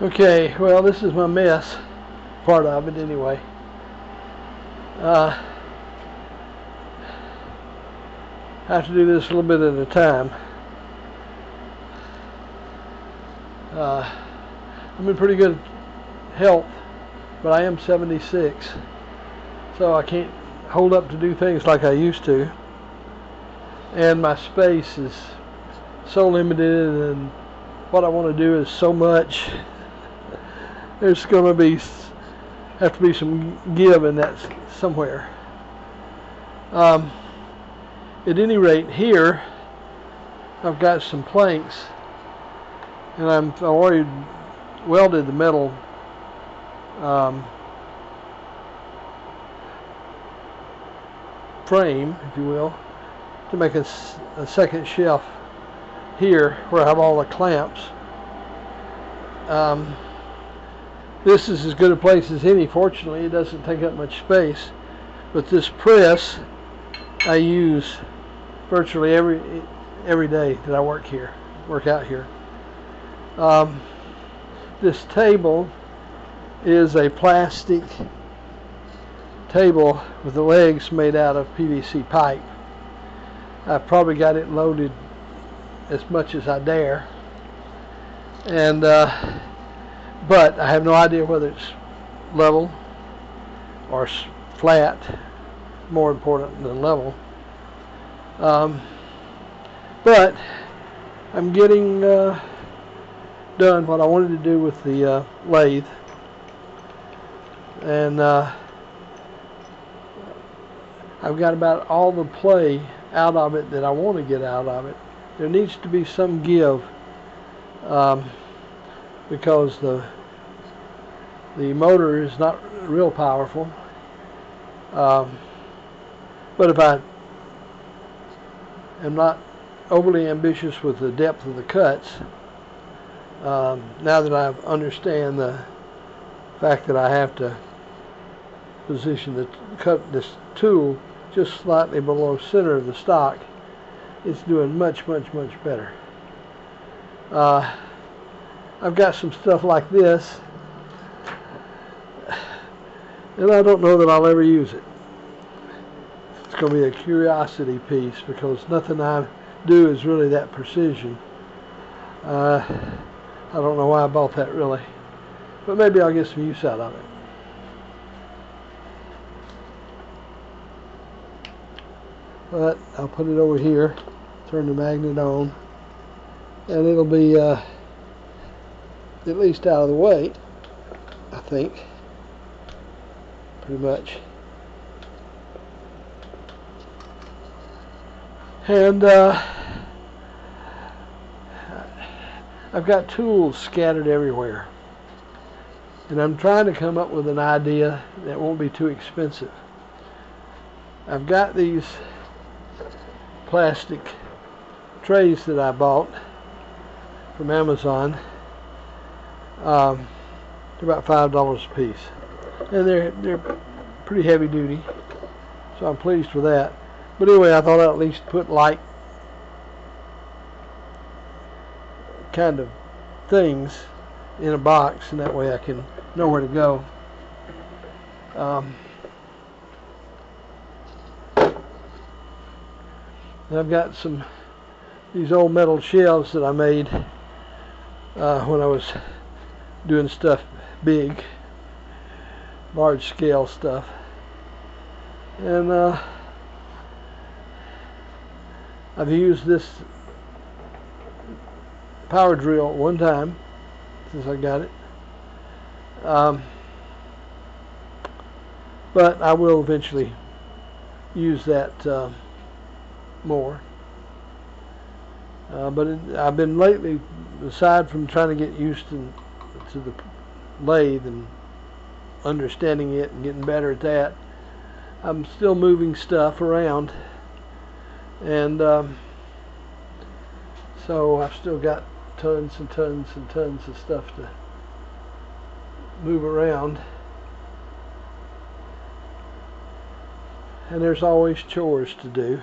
Okay, well, this is my mess, part of it anyway. I have to do this a little bit at a time. I'm in pretty good health, but I am 76, so I can't hold up to do things like I used to, and my space is so limited, and what I want to do is so much. There's going to have to be some give in that somewhere. At any rate, here I've got some planks, and I've already welded the metal frame, if you will, to make a second shelf here where I have all the clamps. This is as good a place as any. Fortunately, it doesn't take up much space, but this press I use virtually every day that I work out here. This table is a plastic table with the legs made out of PVC pipe. I've probably got it loaded as much as I dare, and but I have no idea whether it's level or flat. More important than level. But I'm getting done what I wanted to do with the lathe, and I've got about all the play out of it that I want to get out of it. There needs to be some give, because the motor is not real powerful. But if I am not overly ambitious with the depth of the cuts, now that I understand the fact that I have to position this tool just slightly below center of the stock, it's doing much better. I've got some stuff like this, and I don't know that I'll ever use it. It's going to be a curiosity piece because nothing I do is really that precision. I don't know why I bought that really, but maybe I'll get some use out of it. But I'll put it over here, turn the magnet on, and it'll be at least out of the way, I think, pretty much. And I've got tools scattered everywhere, and I'm trying to come up with an idea that won't be too expensive. I've got these plastic trays that I bought from Amazon. They're about $5 a piece, and they're pretty heavy duty, so I'm pleased with that. But anyway, I thought I'd at least put light kind of things in a box, and that way I can know where to go. I've got these old metal shelves that I made when I was doing stuff big, large scale stuff, and I've used this power drill one time since I got it, but I will eventually use that more. But I've been lately, aside from trying to get used to the lathe and understanding it and getting better at that, I'm still moving stuff around, and so I've still got tons and tons and tons of stuff to move around, and there's always chores to do.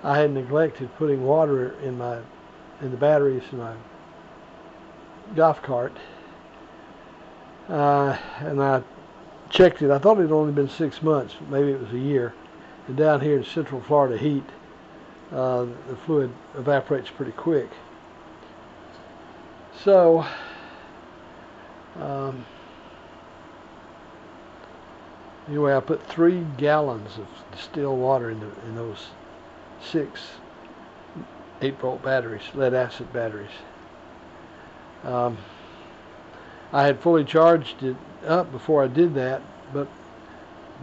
I had neglected putting water in the batteries in my golf cart, and I checked it. I thought it had only been 6 months, maybe it was a year. And down here in Central Florida heat, the fluid evaporates pretty quick. So anyway, I put 3 gallons of distilled water in those 6 8-volt batteries, lead acid batteries. I had fully charged it up before I did that, but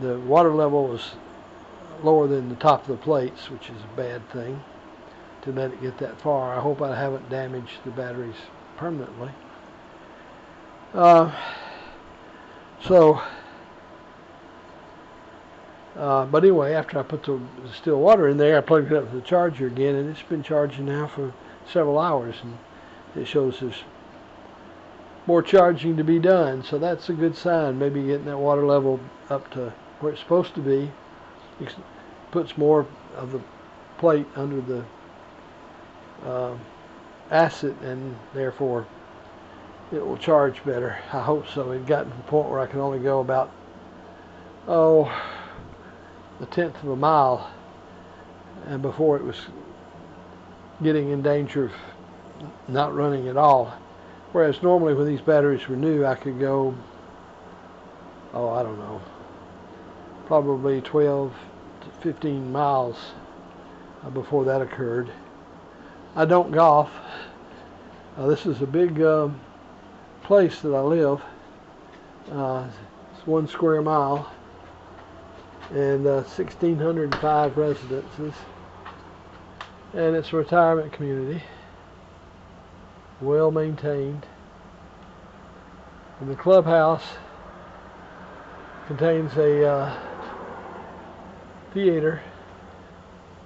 the water level was lower than the top of the plates, which is a bad thing to let it get that far. I hope I haven't damaged the batteries permanently. But anyway, after I put the distilled water in there, I plugged it up to the charger again, and it's been charging now for several hours, and it shows there's more charging to be done. So that's a good sign. Maybe getting that water level up to where it's supposed to be puts more of the plate under the acid, and therefore it will charge better. I hope so. It got to the point where I can only go about a 1/10 of a mile, and before it was getting in danger of not running at all. Whereas normally when these batteries were new, I could go, I don't know, probably 12 to 15 miles before that occurred. I don't golf. This is a big place that I live. It's 1 square mile and 1,605 residences. And it's a retirement community, well maintained. And the clubhouse contains a theater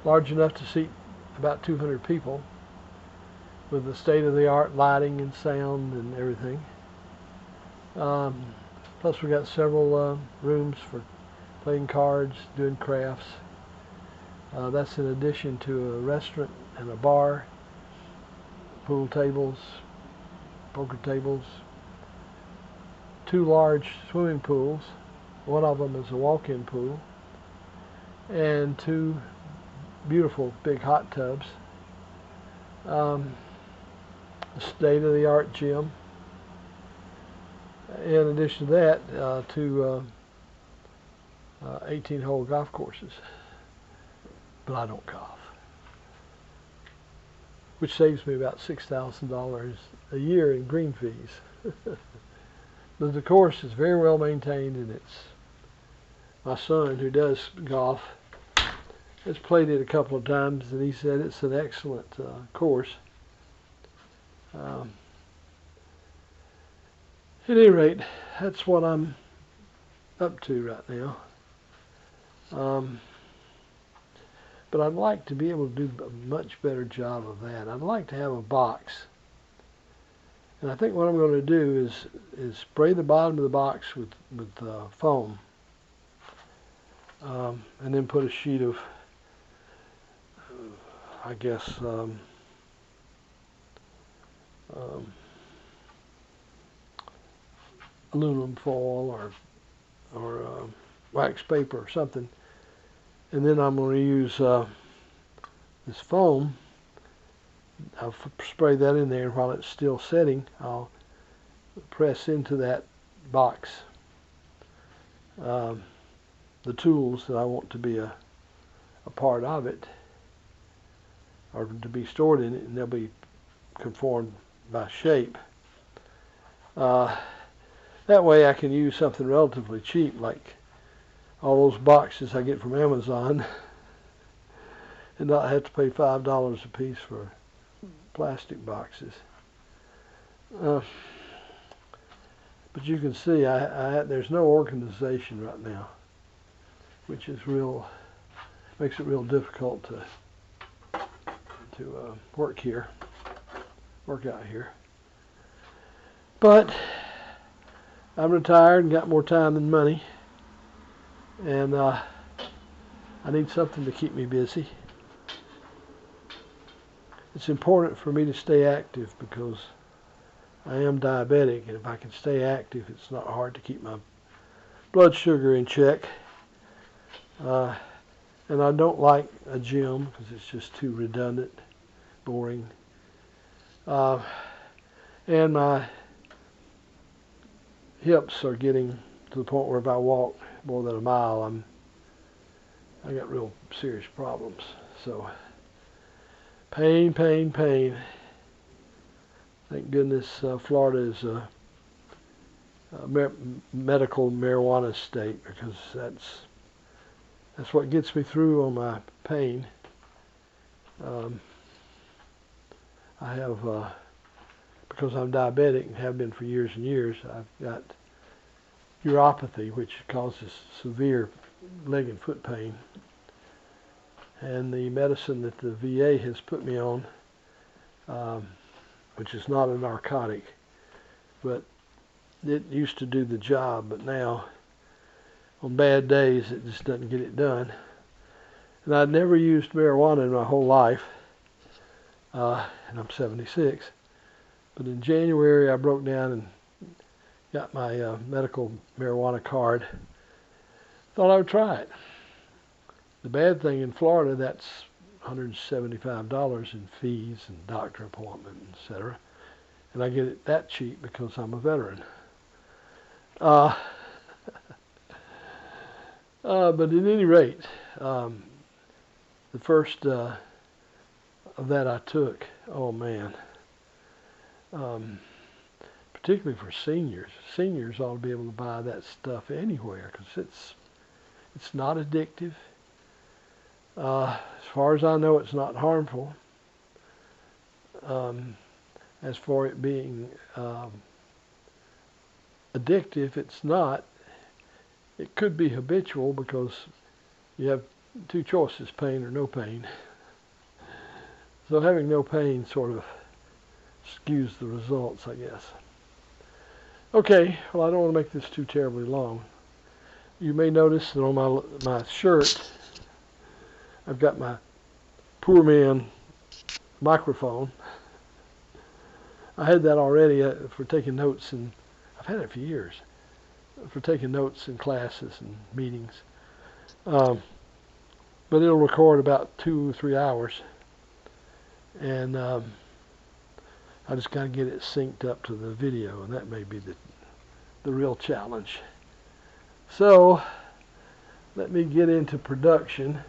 large enough to seat about 200 people, with the state-of-the-art lighting and sound and everything. Plus we got several rooms for playing cards, doing crafts. That's in addition to a restaurant and a bar, pool tables, poker tables, 2 large swimming pools. One of them is a walk-in pool, and 2 beautiful big hot tubs. A state-of-the-art gym. In addition to that, 2 18-hole golf courses. But I don't golf, which saves me about $6,000 a year in green fees. But the course is very well maintained, and it's my son, who does golf, has played it a couple of times, and he said it's an excellent course. At any rate, that's what I'm up to right now. But I'd like to be able to do a much better job of that. I'd like to have a box. And I think what I'm going to do is spray the bottom of the box with foam, and then put a sheet of, I guess, aluminum foil or wax paper or something. And then I'm going to use this foam. I'll spray that in there, and while it's still setting, I'll press into that box the tools that I want to be a part of it, or to be stored in it, and they'll be conformed by shape. That way I can use something relatively cheap, like all those boxes I get from Amazon, and not have to pay $5 a piece for plastic boxes. But you can see there's no organization right now, which is makes it real difficult to work out here. But I'm retired and got more time than money, and I need something to keep me busy. it's important for me to stay active because I am diabetic, and if I can stay active, it's not hard to keep my blood sugar in check. And I don't like a gym because it's just too redundant, boring. And my hips are getting to the point where if I walk more than a mile, I got real serious problems. So pain, pain, pain. Thank goodness Florida is a medical marijuana state, because that's what gets me through on my pain. I have, because I'm diabetic and have been for years and years, I've got neuropathy, which causes severe leg and foot pain. And the medicine that the VA has put me on, which is not a narcotic, but it used to do the job, but now on bad days it just doesn't get it done. And I'd never used marijuana in my whole life, and I'm 76. But in January I broke down and got my medical marijuana card. Thought I would try it. The bad thing in Florida, that's $175 in fees and doctor appointment, etc. And I get it that cheap because I'm a veteran. But at any rate, the first of that I took, oh man, particularly for seniors. Seniors ought to be able to buy that stuff anywhere because it's not addictive. As far as I know, it's not harmful. As for it being addictive, it's not. It could be habitual because you have two choices, pain or no pain. So having no pain sort of skews the results, I guess. Okay, well, I don't want to make this too terribly long. You may notice that on my shirt, I've got my poor man microphone. I had that already for taking notes, and I've had it for years, for taking notes in classes and meetings. But it'll record about 2 or 3 hours, and I just got to get it synced up to the video, and that may be the real challenge. So let me get into production.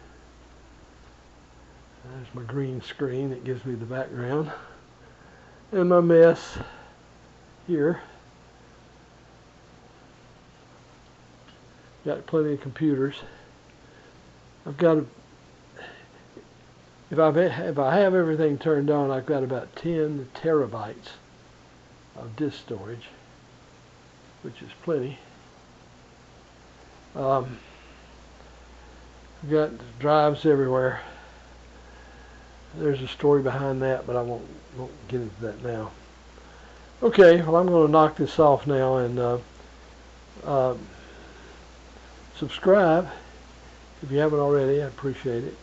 There's my green screen that gives me the background, and my mess here. Got plenty of computers. I've got if I have everything turned on, I've got about 10 terabytes of disk storage, which is plenty. I've got drives everywhere. There's a story behind that, but I won't get into that now. Okay, well, I'm going to knock this off now, and subscribe if you haven't already. I appreciate it.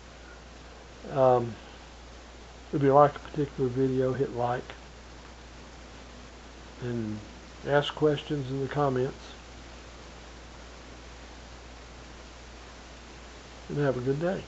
If you like a particular video, hit like, and ask questions in the comments, and have a good day.